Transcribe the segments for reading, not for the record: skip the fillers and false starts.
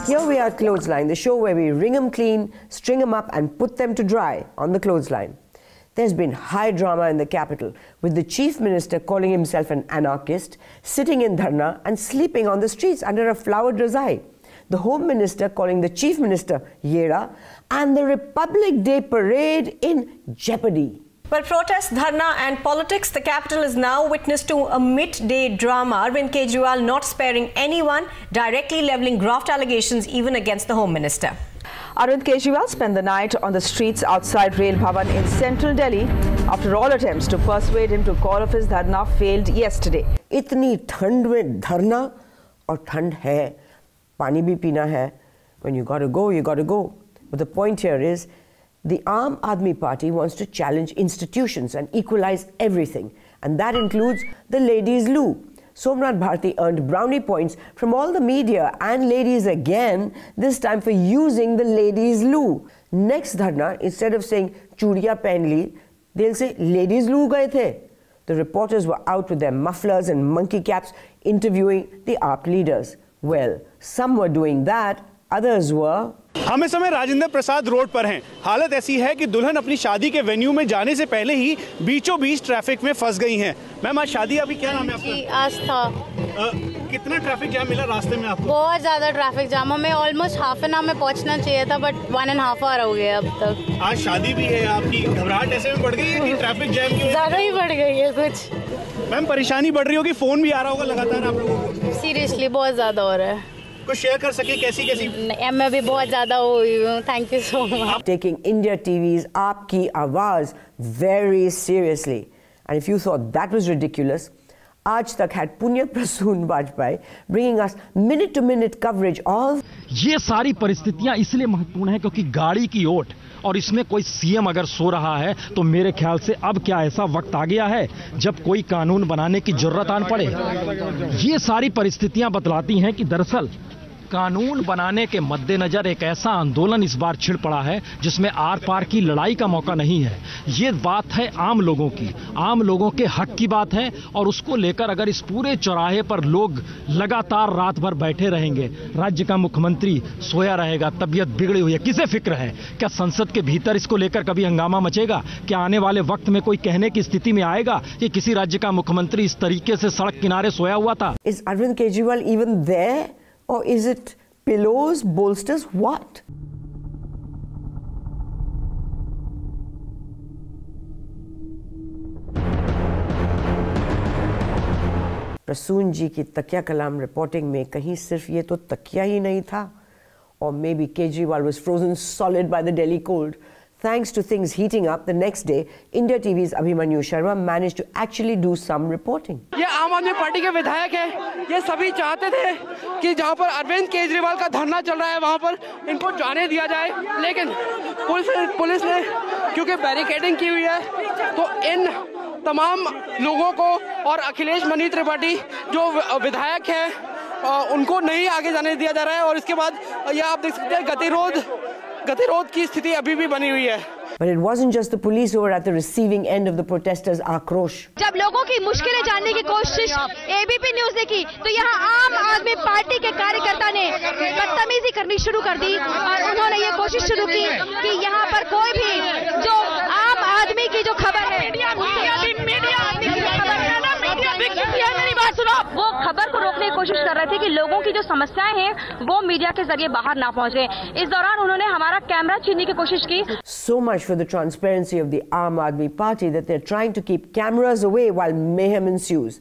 Here we are at Clothesline, the show where we wring them clean, string them up and put them to dry on the clothesline. There's been high drama in the capital, with the Chief Minister calling himself an anarchist, sitting in dharna and sleeping on the streets under a flowered razai. The Home Minister calling the Chief Minister Yera, and the Republic Day parade in jeopardy. Well, protests, dharna and politics, the capital is now witness to a midday drama. Arvind Kejriwal not sparing anyone, directly levelling graft allegations even against the Home Minister. Arvind Kejriwal spent the night on the streets outside Rail Bhavan in central Delhi after all attempts to persuade him to call off his dharna failed yesterday. Itni thand mein dharna aur thand hai, pani bhi pina hai. When you gotta go, you gotta go. But the point here is, the Aam Aadmi Party wants to challenge institutions and equalize everything, and that includes the ladies' loo. Somnath Bharti earned brownie points from all the media and ladies again, this time for using the ladies' loo. Next dharna, instead of saying chudiya pehn li, they'll say ladies' loo gaye the. The reporters were out with their mufflers and monkey caps interviewing the AAP leaders. Well, some were doing that, others were... हम इस समय Rajendra Prasad road पर हैं। हालत ऐसी है कि दुल्हन अपनी शादी के वेन्यू में जाने से पहले ही बीचों बीच ट्रैफिक में फंस गई हैं। मैम, आज शादी अभी क्या नाम है आपका? जी, आस्था। कितना ट्रैफिक जाम मिला रास्ते में आपको? बहुत ज़्यादा ट्रैफिक जाम। हमें ऑलमोस्ट हाफ एन आवर में पहुंचना चाहिए था, बट 1.5 आवर हो गया अब तक। आज शादी भी है आपकी, घबराहट ऐसे में बढ़ गई है कि ट्रैफिक जैम की वजह से? ज़्यादा ही बढ़ गई है कुछ। मैम, परेशानी बढ़ रही होगी, फोन भी आ रहा होगा लगातार आप लोगों को? सीरियसली बहुत ज़्यादा हो रहा है। कुछ शेयर कर सके कैसी? मैं भी बहुत ज़्यादा हुई हूँ। Thank you so much. Taking India TV's Aapki Awaaz very seriously. And if you thought that was ridiculous, Aaj Tak had Punya Prasoon Bajpai bringing us minute-to-minute coverage of... ये सारी परिस्थितियां इसलिए महत्वपूर्ण हैं क्योंकि गाड़ी की ओट और इसमें कोई सीएम अगर सो रहा है तो मेरे ख्याल से अब क्या ऐसा वक्त आ गया है जब कोई कानून बनाने की जरूरत आन पड़े। ये सारी परिस्थितियां बतलाती हैं कि दरअसल कानून बनाने के मद्देनजर एक ऐसा आंदोलन इस बार छिड़ पड़ा है जिसमें आर पार की लड़ाई का मौका नहीं है। ये बात है आम लोगों की, आम लोगों के हक की बात है, और उसको लेकर अगर इस पूरे चौराहे पर लोग लगातार रात भर बैठे रहेंगे, राज्य का मुख्यमंत्री सोया रहेगा, तबीयत बिगड़ी हुई है, किसे फिक्र है? क्या संसद के भीतर इसको लेकर कभी हंगामा मचेगा? क्या आने वाले वक्त में कोई कहने की स्थिति में आएगा कि किसी राज्य का मुख्यमंत्री इस तरीके से सड़क किनारे सोया हुआ था? Is Arvind Kejriwal even there? Or is it pillows, bolsters, what? Prasoon जी की तकिया कलाम रिपोर्टिंग में कहीं सिर्फ ये तो तकिया ही नहीं था, or maybe Kejriwal was frozen solid by the Delhi cold. Thanks to things heating up, the next day, India TV's Abhimanyu Sharma managed to actually do some reporting. ये आम आदमी पार्टी के विधायक हैं, ये सभी चाहते थे कि जहां पर अरविंद केजरीवाल का धरना चल रहा है वहां पर इनको जाने दिया जाए, लेकिन पुलिस ने क्योंकि बैरिकेडिंग की हुई है तो इन तमाम लोगों को और अखिलेश मनी त्रिपाठी जो विधायक हैं उनको नहीं आगे जाने दिया जा रहा है। और इसके बाद ये आप देख सकते हैं गतिरोध की स्थिति अभी भी बनी हुई है। But it wasn't just the police who were at the receiving end of the protesters' आक्रोश। जब लोगों की मुश्किलें जानने की कोशिश एबीपी न्यूज ने की तो यहाँ आम आदमी पार्टी के कार्यकर्ता ने बदतमीजी करनी शुरू कर दी और उन्होंने ये कोशिश शुरू की कि यहाँ पर कोई भी जो आम आदमी की जो खबर है, मेरी बात सुनो, वो खबर को रोकने की कोशिश कर रहे थे कि लोगों की जो समस्याएं हैं वो मीडिया के जरिए बाहर ना पहुंचे। इस दौरान उन्होंने हमारा कैमरा छीनने की कोशिश की। So much for the transparency of the Aam Aadmi Party that they're trying to keep cameras away while mayhem ensues.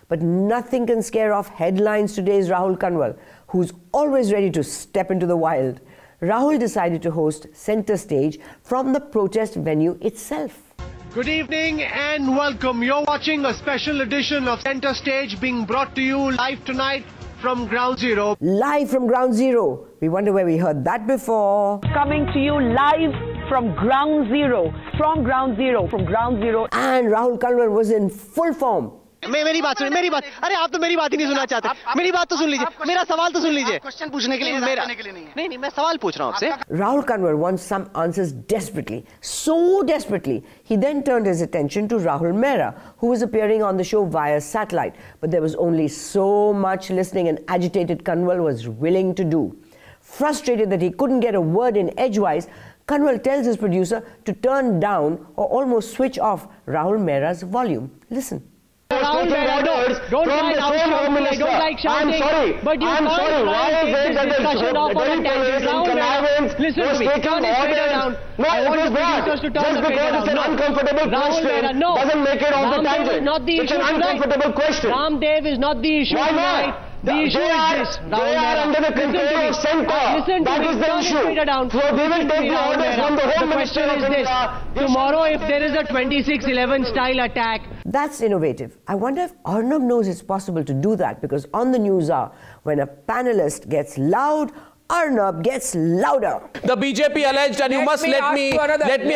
But nothing can scare off headlines today's Rahul Kanwal, who's always ready to step into the wild. Rahul decided to host Center Stage from the protest venue itself. Good evening and welcome. You're watching a special edition of Center Stage being brought to you live tonight from Ground Zero. Live from Ground Zero. We wonder where we heard that before. Coming to you live from Ground Zero. And Rahul Kanwal was in full form. मेरी बात सुनिए, मेरी बात, अरे आप तो मेरी बात ही नहीं सुनना चाहते, मेरी बात तो सुन लीजिए, मेरा सवाल तो सुन लीजिए। क्वेश्चन पूछने के लिए नहीं, मैं सवाल पूछ रहा हूँ आपसे। Rahul Kanwar wants some answers desperately, so desperately. He then turned his attention to Rahul Mehra, who was appearing on the show via satellite. But there was only so much listening and agitated Kanwar was willing to do. Frustrated that he couldn't get a word in edgewise, Kanwar tells his producer to turn down or almost switch off Rahul Mehra's volume. Listen. Rahul Mehra, don't like shouting. I don't like shouting. I'm sorry. But you can't try and take this discussion off on a tangent. Rahul Mehra, listen to me. Turn his fader down. I want the producers to turn the fader down. Just because it's an uncomfortable question doesn't make it off the tangent. It's an uncomfortable question. Ramdev is not the issue tonight. The issue is this, Rahul Mehra. Under the control of Center. That is the issue. So they will take the orders from the Home Minister of India. Tomorrow, if there is a 26/11 style attack. That's innovative. I wonder if Arnab knows it's possible to do that, because on the news hour, when a panelist gets loud, Arnab gets louder. The BJP alleged, and you must let me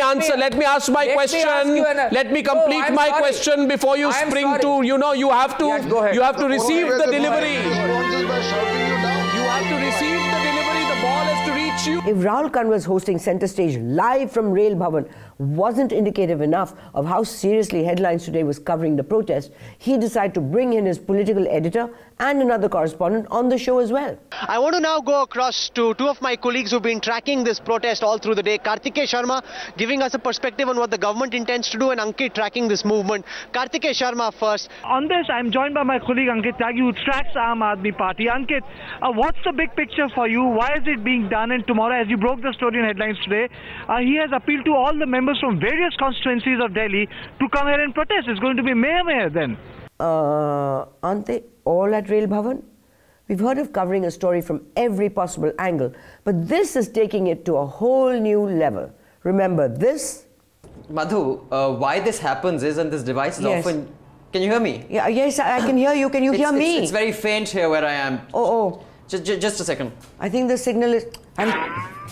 answer. Let me ask my question. Let me complete my question before you spring to. You know, you have to receive the delivery. You have to receive the delivery. The ball has to reach you. If Rahul Kanwar hosting Center Stage live from Rail Bhavan wasn't indicative enough of how seriously Headlines Today was covering the protest, he decided to bring in his political editor and another correspondent on the show as well. I want to now go across to two of my colleagues who've been tracking this protest all through the day. Kartikeya Sharma giving us a perspective on what the government intends to do, and Ankit tracking this movement. Kartikeya Sharma first. On this, I'm joined by my colleague Ankit Tyagi, who tracks Aam Aadmi Party. Ankit, what's the big picture for you? Why is it being done? And tomorrow, as you broke the story in Headlines Today, he has appealed to all the members from various constituencies of Delhi to come here and protest. It's going to be mayhem then. Aren't they all at Rail Bhavan? We've heard of covering a story from every possible angle, but this is taking it to a whole new level. Remember this? Madhu, why this happens is, and this device is often... Can you hear me? Yeah, yes, I can hear you. Can you hear me? It's very faint here where I am. Oh. Just a second. I think the signal is...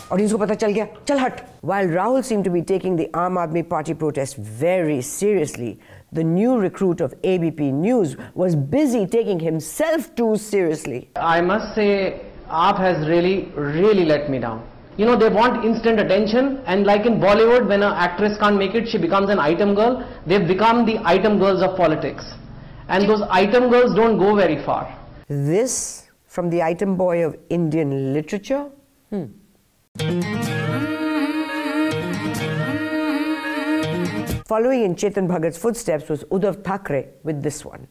Audience ko pata chal gaya. Chal hat. While Rahul seemed to be taking the Aam Aadmi Party protest very seriously, the new recruit of ABP News was busy taking himself too seriously. I must say, AAP has really let me down. You know, they want instant attention, and like in Bollywood, when an actress can't make it, she becomes an item girl. They've become the item girls of politics. And those item girls don't go very far. This from the item boy of Indian literature? Following in Chetan Bhagat's footsteps was Uddhav Thackeray with this one.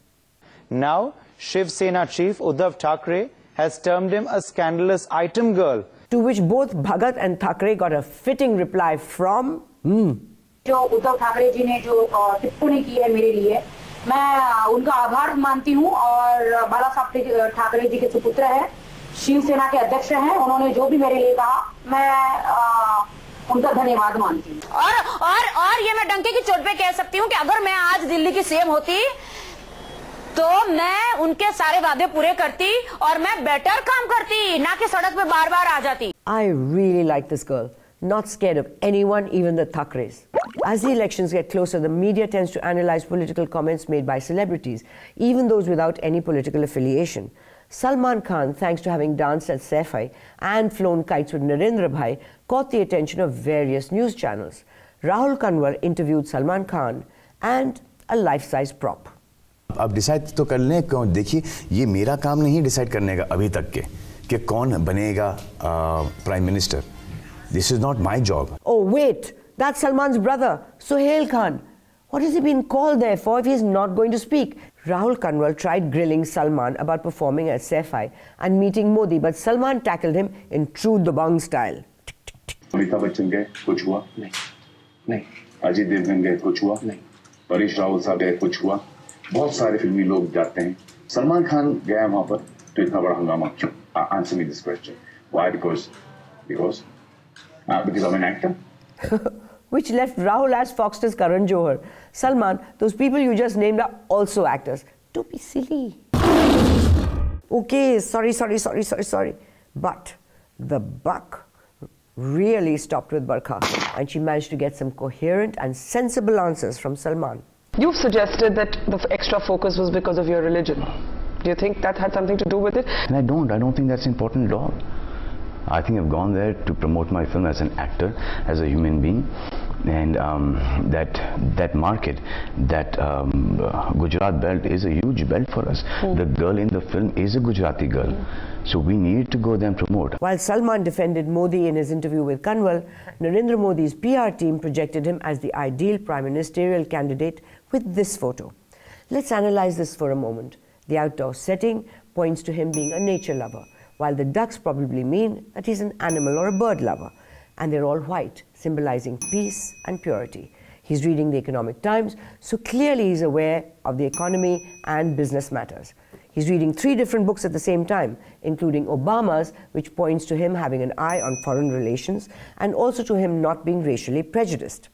Now, Shiv Sena chief Uddhav Thackeray has termed him a scandalous item girl. To which both Bhagat and Thackeray got a fitting reply from... जो उद्धव ठाकरे जी ने जो टिप्पणी की है मेरे लिए, मैं उनका आभार मानती हूँ, और बाला साहब ठाकरे जी के सुपुत्र हैं, शिवसेना के अध्यक्ष हैं, उन्होंने जो भी मेरे लिए कहा, मैं उनका धन्यवाद मानती हूँ। और ये मैं डंके की चोट पे कह सकती हूँ कि अगर मैं आज दिल्ली की सीएम होती तो मैं उनके सारे वादे पूरे करती और मैं बेटर काम करती, ना कि सड़क पे बार-बार आ जाती। I really like this girl. Not scared of anyone, even the Thackerays. As the elections get closer, the media tends to analyze political comments made by celebrities, even those without any political affiliation. Salman Khan, thanks to having danced at Saifai and flown kites with Narendra Bhai, caught the attention of various news channels. Rahul Kanwar interviewed Salman Khan and a life-size prop. अब decide तो कर लें, क्यों? देखिए, ये मेरा काम नहीं डिसाइड करने का अभी तक के कि कौन बनेगा prime minister. This is not my job. Oh wait, that's Salman's brother, Sohail Khan. What has he been called there for if he's not going to speak? Rahul Kanwar tried grilling Salman about performing at Saifai and meeting Modi, but Salman tackled him in true Dabang style. Amitabh Bachchan गए, कुछ हुआ? नहीं. अजय देवगन गए, कुछ हुआ? नहीं. परेश रावल साहब गए, कुछ हुआ? बहुत सारे फिल्मी लोग जाते हैं. सलमान खान गया वहां पर, तो इतना बड़ा हंगामा क्यों? Answer me this question. Why? Because I'm an actor. Which left Rahul as Foxter's Karan Johar. Salman, those people you just named are also actors. Don't be silly. Okay, sorry. But the buck really stopped with Barkha, and she managed to get some coherent and sensible answers from Salman. You've suggested that the extra focus was because of your religion. Do you think that had something to do with it? And I don't think that's important at all. I think I've gone there to promote my film as an actor, as a human being, and that market, that Gujarat belt is a huge belt for us. The girl in the film is a Gujarati girl, so we need to go there and promote. While Salman defended Modi in his interview with Kanwal, Narendra Modi's PR team projected him as the ideal prime ministerial candidate with this photo. Let's analyze this for a moment. The outdoor setting points to him being a nature lover, while the ducks probably mean that he's an animal or a bird lover. And they're all white, symbolizing peace and purity. He's reading the Economic Times, so clearly he's aware of the economy and business matters. He's reading 3 different books at the same time, including Obama's, which points to him having an eye on foreign relations, and also to him not being racially prejudiced.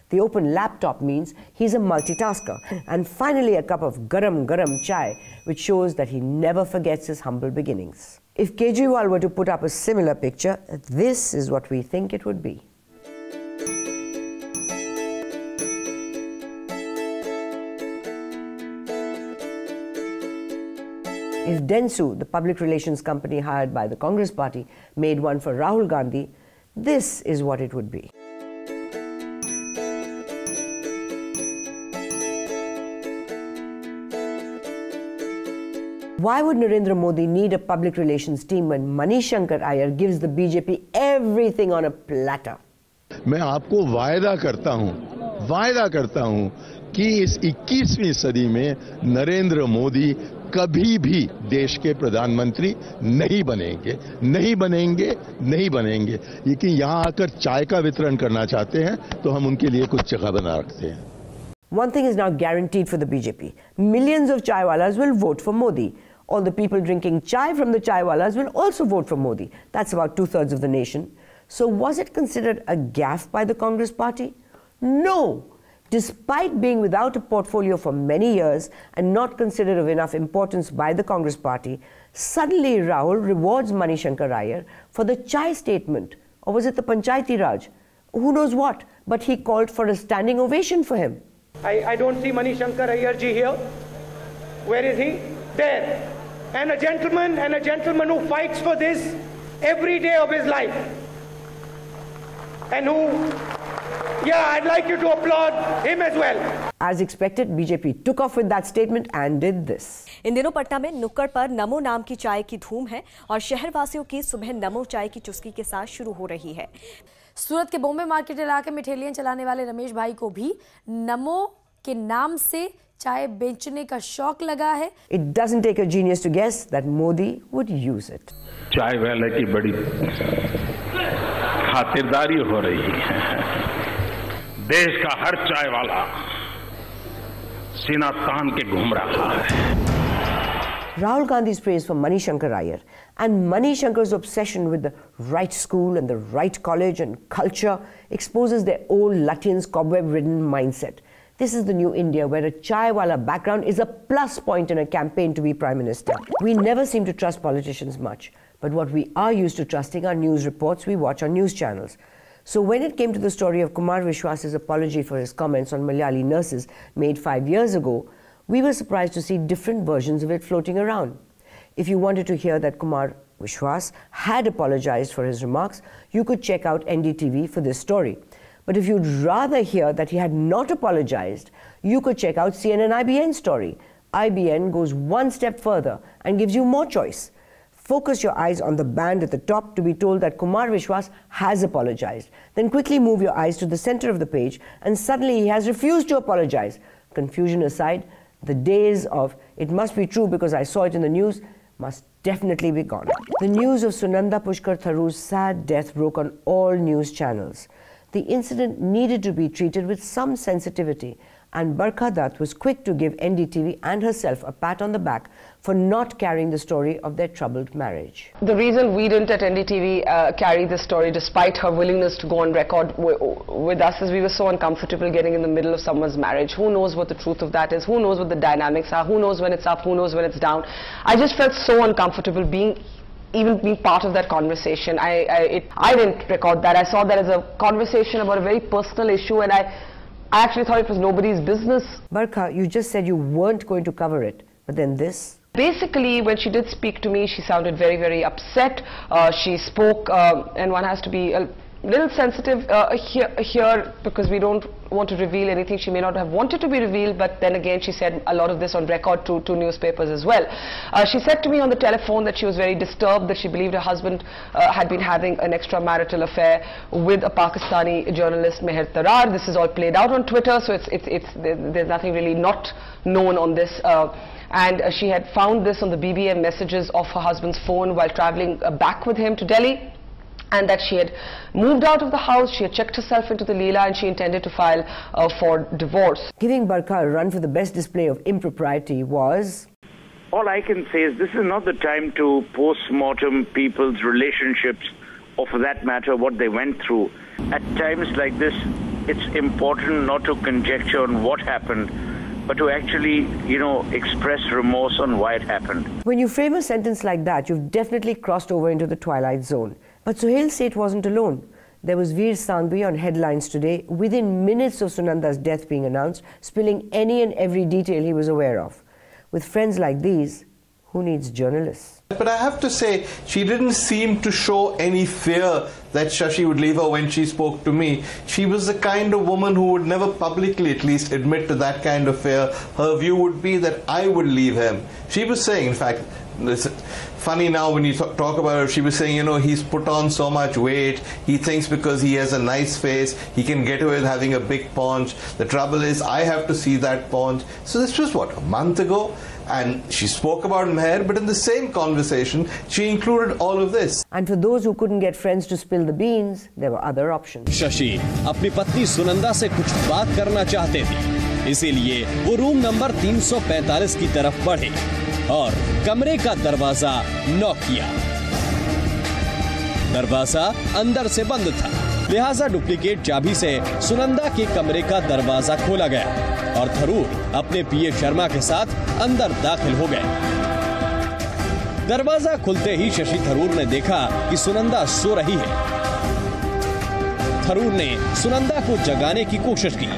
The open laptop means he's a multitasker. And finally, a cup of garam chai, which shows that he never forgets his humble beginnings. If Kejriwal were to put up a similar picture, this is what we think it would be. If Dentsu, the public relations company hired by the Congress party, made one for Rahul Gandhi, this is what it would be. Why would Narendra Modi need a public relations team when Manishankar Iyer gives the BJP everything on a platter? मैं आपको वायदा करता हूं कि इस 21वीं सदी में नरेंद्र मोदी कभी भी देश के प्रधानमंत्री नहीं बनेंगे। लेकिन यहां आकर चाय का वितरण करना चाहते हैं तो हम उनके लिए कुछ जगह बना रखते हैं। One thing is now guaranteed for the BJP. Millions of chaiwalas will vote for Modi. All the people drinking chai from the chaiwalas will also vote for Modi. That's about 2/3 of the nation. So was it considered a gaffe by the Congress party? No. Despite being without a portfolio for many years and not considered of enough importance by the Congress party, suddenly Rahul rewards Manishankar Iyer for the chai statement. Or was it the Panchayati Raj? Who knows what? But he called for a standing ovation for him. I don't see Manishankar Iyer ji here. Where is he? There. And a gentleman who fights for this every day of his life. And who, I'd like you to applaud him as well. As expected, BJP took off with that statement and did this. इन दिनों पटना में नुक्कड़ पर नमो नाम की चाय की धूम है और शहरवासियों की सुबह नमो चाय की चुस्की के साथ शुरू हो रही है। सूरत के बॉम्बे मार्केट इलाके में ठेलियां चलाने वाले रमेश भाई को भी नमो के नाम से चाय बेचने का शौक लगा है। It doesn't take a genius to guess that Modi would use it. चाय वाले की बड़ी खातिरदारी हो रही है। देश का हर चाय वाला सीना तान के घूम रहा है। Rahul Gandhi's praise for Manishankar Iyer and Manishankar's obsession with the right school and the right college and culture exposes their old Lutyens' cobweb-ridden mindset. This is the new India where a chaiwala background is a plus point in a campaign to be Prime Minister. We never seem to trust politicians much, but what we are used to trusting are news reports we watch on news channels. So when it came to the story of Kumar Vishwas's apology for his comments on Malayali nurses made 5 years ago, we were surprised to see different versions of it floating around. If you wanted to hear that Kumar Vishwas had apologized for his remarks, you could check out NDTV for this story. But if you'd rather hear that he had not apologized, you could check out CNN-IBN's story. IBN goes one step further and gives you more choice. Focus your eyes on the band at the top to be told that Kumar Vishwas has apologized. Then quickly move your eyes to the center of the page and suddenly he has refused to apologize. Confusion aside, the days of "it must be true because I saw it in the news" must definitely be gone. The news of Sunanda Pushkar Tharoor's sad death broke on all news channels. The incident needed to be treated with some sensitivity, and Barkha Dutt was quick to give NDTV and herself a pat on the back for not carrying the story of their troubled marriage. The reason we didn't at NDTV carry this story despite her willingness to go on record with us is we were so uncomfortable getting in the middle of someone's marriage. Who knows what the truth of that is? Who knows what the dynamics are? Who knows when it's up? Who knows when it's down? I just felt so uncomfortable being part of that conversation. I didn't record that. I saw that as a conversation about a very personal issue, and I actually thought it was nobody's business. Barkha, you just said you weren't going to cover it, but then this? Basically, when she did speak to me, she sounded very, very upset. She spoke, and one has to be a little sensitive here because we don't want to reveal anything she may not have wanted to be revealed, but then again she said a lot of this on record to newspapers as well. She said to me on the telephone that she was very disturbed, that she believed her husband had been having an extramarital affair with a Pakistani journalist, Meher Tarar. This is all played out on Twitter, so there's nothing really not known on this. And she had found this on the BBM messages of her husband's phone while traveling back with him to Delhi. And that she had moved out of the house, she had checked herself into the Leela, and she intended to file for divorce. Giving Barkha a run for the best display of impropriety was... All I can say is this is not the time to post-mortem people's relationships, or for that matter, what they went through. At times like this, it's important not to conjecture on what happened, but to actually, express remorse on why it happened. When you frame a sentence like that, you've definitely crossed over into the twilight zone. But Suhail Seth wasn't alone. There was Veer Sanghvi on headlines today, within minutes of Sunanda's death being announced, spilling any and every detail he was aware of. With friends like these, who needs journalists? But I have to say, she didn't seem to show any fear that Shashi would leave her when she spoke to me. She was the kind of woman who would never publicly, at least, admit to that kind of fear. Her view would be that I would leave him. She was saying, in fact, it's funny now when you talk about her, she was saying, he's put on so much weight. He thinks because he has a nice face, he can get away with having a big paunch. The trouble is, I have to see that paunch. So this was, what, a month ago? And she spoke about Meher, but in the same conversation, she included all of this. And for those who couldn't get friends to spill the beans, there were other options. Shashi अपनी पत्नी सुनंदा से कुछ बात करना चाहते थे, इसीलिए वो रूम नंबर 345 की तरफ बढ़े और कमरे का दरवाजा नॉक किया। दरवाजा अंदर से बंद था, लिहाजा डुप्लीकेट चाबी से सुनंदा के कमरे का दरवाजा खोला गया और थरूर अपने पीए शर्मा के साथ अंदर दाखिल हो गए। दरवाजा खुलते ही शशि थरूर ने देखा कि सुनंदा सो रही है। थरूर ने सुनंदा को जगाने की कोशिश की,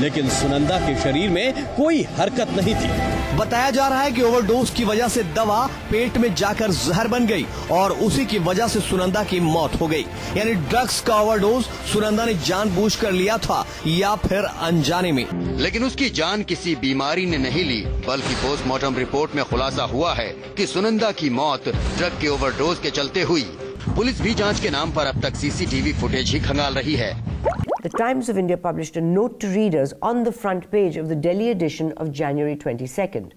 लेकिन सुनंदा के शरीर में कोई हरकत नहीं थी। बताया जा रहा है कि ओवरडोज की वजह से दवा पेट में जाकर जहर बन गई और उसी की वजह से सुनंदा की मौत हो गई। यानी ड्रग्स का ओवरडोज सुनंदा ने जानबूझकर लिया था या फिर अनजाने में। लेकिन उसकी जान किसी बीमारी ने नहीं ली, बल्कि पोस्टमार्टम रिपोर्ट में खुलासा हुआ है कि सुनंदा की मौत ड्रग के ओवरडोज के चलते हुई। पुलिस भी जांच के नाम पर अब तक सीसीटीवी फुटेज ही खंगाल रही है। The Times of India published a note to readers on the front page of the Delhi edition of January 22nd.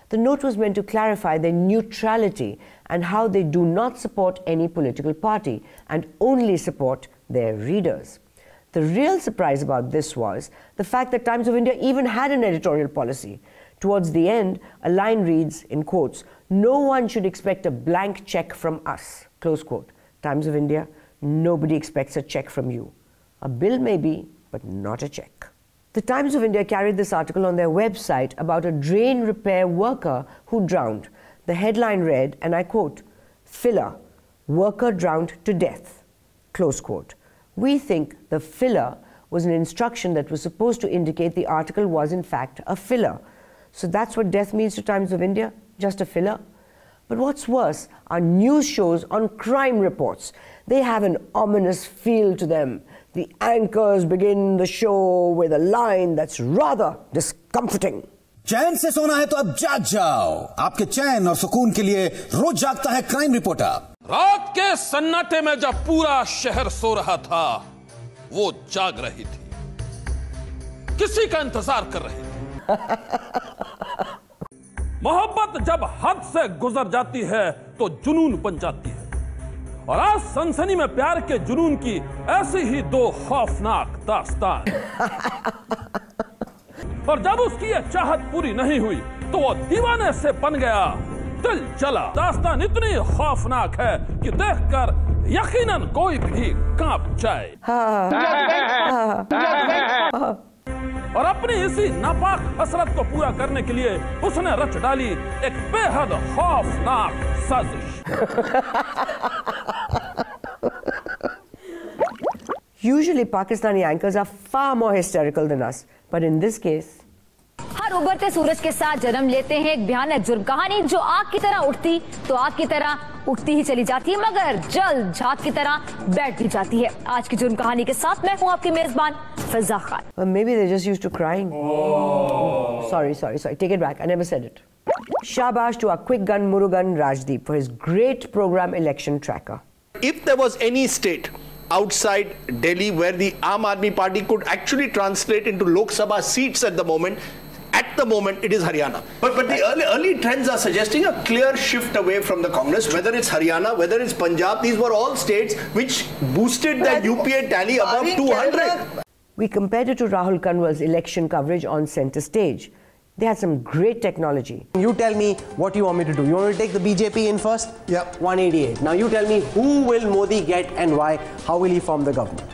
The note was meant to clarify their neutrality and how they do not support any political party and only support their readers. The real surprise about this was the fact that Times of India even had an editorial policy. Towards the end, a line reads, in quotes, "No one should expect a blank check from us," close quote. Times of India, nobody expects a check from you. A bill maybe, but not a check. The Times of India carried this article on their website about a drain repair worker who drowned. The headline read, and I quote, "Filler, worker drowned to death," close quote. We think the filler was an instruction that was supposed to indicate the article was in fact a filler. So that's what death means to Times of India? Just a filler? But what's worse are news shows on crime reports. They have an ominous feel to them. The anchors begin the show with a line that's rather discomforting. चैन से सोना है तो अब जाग जाओ। आपके चैन और सुकून के लिए रोज जागता है क्राइम रिपोर्टर। रात के सन्नाटे में जब पूरा शहर सो रहा था, वो जाग रही थी, किसी का इंतजार कर रही थी। मोहब्बत जब हद से गुजर जाती है तो जुनून बन जाती है, और आज सनसनी में प्यार के जुनून की ऐसी ही दो खौफनाक दास्तान। और जब उसकी ये चाहत पूरी नहीं हुई तो वो दीवाने से बन गया, दिल जला। दास्तान इतनी खौफनाक है कि देखकर यकीनन कोई भी कांप जाए। और अपनी इसी नापाक हसरत को पूरा करने के लिए उसने रच डाली एक बेहद खौफनाक साजिश। Usually Pakistani anchors are far more hysterical than us, But in this case, हर उभरते सूरज के साथ जन्म लेते हैं एक भयानक जुर्म कहानी जो आग की तरह उठती तो आग की तरह उठती ही चली जाती है, मगर जल झाग की तरह बैठ भी जाती है। आज की जुर्म कहानी के साथ मैं हूं आपकी मेजबान फिजा Khan. well, maybe they're just used to crying. Sorry. Take it back. I never said it. Shabash to our quick gun Murugan Rajdeep for his great program Election Tracker. If there was any state outside Delhi where the Aam Aadmi Party could actually translate into Lok Sabha seats at the moment, it is Haryana. But the early trends are suggesting a clear shift away from the Congress, whether it's Haryana, whether it's Punjab. These were all states which boosted the UPA tally above 200. We compared it to Rahul Kanwal's election coverage on Centre Stage. They had some great technology. You tell me what you want me to do. You want me to take the BJP in first? Yeah. 188. Now you tell me who will Modi get and why? How will he form the government?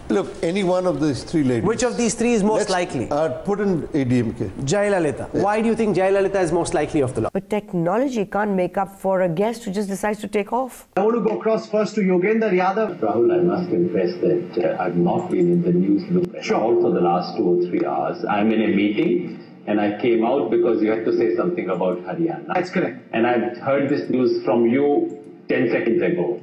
Look, any one of these three ladies. Which of these three is most likely? Put in ADMK. Jayalalitha. Yeah. Why do you think Jayalalitha is most likely of the lot? But technology can't make up for a guest who just decides to take off. I want to go across first to Yogendra Yadav. Rahul, I must confess that I've not been in the news loop at all for the last 2 or 3 hours. I'm in a meeting and I came out because you had to say something about Haryana. That's correct. And I heard this news from you 10 seconds ago.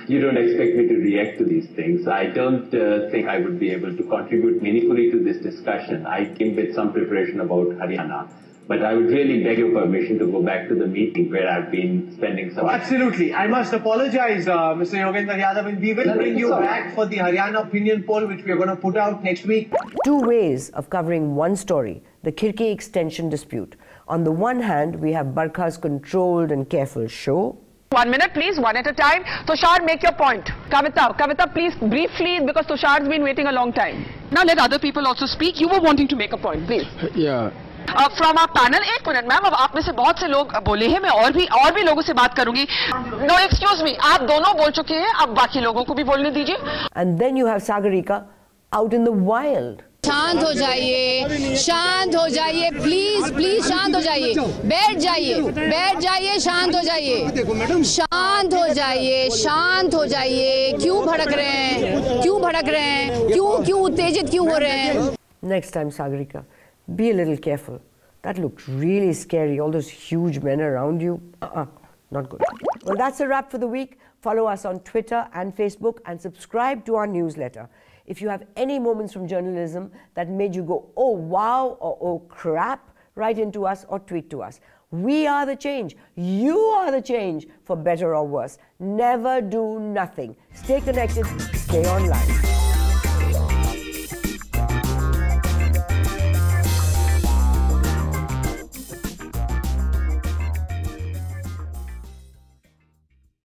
You don't expect me to react to these things. I don't think I would be able to contribute meaningfully to this discussion. I came with some preparation about Haryana. But I would really beg your permission to go back to the meeting where I've been spending some time. Absolutely. I must apologize, Mr. Yogendra Yadav, and we will bring you back for the Haryana opinion poll, which we are going to put out next week. 2 ways of covering one story, the Khirki extension dispute. On the one hand, we have Barkha's controlled and careful show. 1 minute, please, one at a time. Tushar, make your point. Kavita, please, briefly, because Tushar's been waiting a long time. Now let other people also speak. You were wanting to make a point, please. Yeah. From our panel, 1 minute, ma'am, अब आप में से बहुत से लोग बोले हैं, मैं और भी लोगों से बात करूंगी. No, excuse me, आप दोनों बोल चुके हैं, अब बाकी लोगों को भी बोलने दीजिए. And then you have Sagarika out in the wild. शांत हो जाइए, प्लीज शांत हो जाइए, बैठ जाइए, शांत हो जाइए, क्यों भड़क रहे हैं, क्यों उत्तेजित क्यों हो रहे हैं? Next time, Sagarika, be a little careful. That looked really scary, all those huge men around you. Not good. Well, that's a wrap for the week. Follow us on Twitter and Facebook and subscribe to our newsletter. If you have any moments from journalism that made you go, oh wow, or oh crap, write into us or tweet to us. We are the change. You are the change, for better or worse. Never do nothing. Stay connected, stay online.